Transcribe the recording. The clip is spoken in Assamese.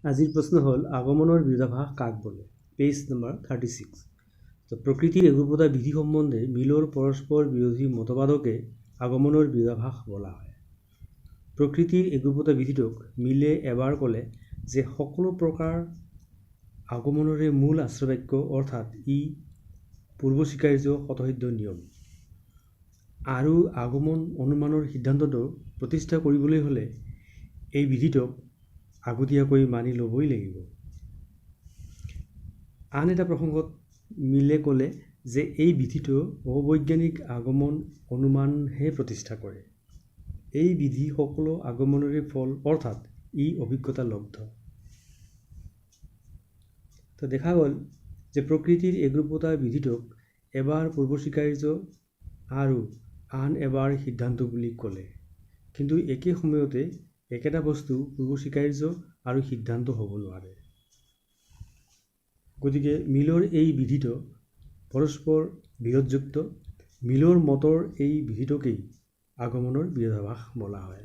আজিৰ প্ৰশ্ন হ'ল আগমনৰ বিৰোধাভাস কাক বোলে? Page number 36। তো প্ৰকৃতিৰ একৰূপতা বিধি সম্বন্ধে মিলৰ পৰস্পৰ বিৰোধী মতবাদকে আগমনৰ বিৰোধাভাস বোলা হয়। প্ৰকৃতিৰ একৰূপতা বিধিটোক মিলে এবাৰ ক'লে যে সকলো প্ৰকাৰ আগমনৰে মূল আশ্ৰবাক্য অৰ্থাৎ ই পূৰ্বস্বীকাৰ্য শতসিদ্ধ নিয়ম। আৰু আগমন অনুমানৰ সিদ্ধান্তটো প্ৰতিষ্ঠা কৰিবলৈ হ'লে এই বিধিটোক আগতীয়াকৈ মানি ল'বই লাগিব। আন এটা প্ৰসংগত মিলে ক'লে যে এই বিধিটো অবৈজ্ঞানিক আগমন অনুমানহে প্ৰতিষ্ঠা কৰে। এই বিধি সকলো আগমনৰে ফল অৰ্থাৎ ই অভিজ্ঞতালব্ধ। তো দেখা গ'ল যে প্ৰকৃতিৰ একৰূপতা বিধিটোক এবাৰ পূৰ্বস্বীকাৰ্য আৰু আন এবাৰ সিদ্ধান্ত বুলি ক'লে, কিন্তু একে সময়তে একেটা বস্তু পূৰ্বস্বীকাৰ্য আৰু সিদ্ধান্ত হ'ব নোৱাৰে। গতিকে মিলৰ এই বিধিটো পৰস্পৰ বিৰোধযুক্ত। মিলৰ মতৰ এই বিধিটোকেই আগমনৰ বিৰোধাভাস বোলা হয়।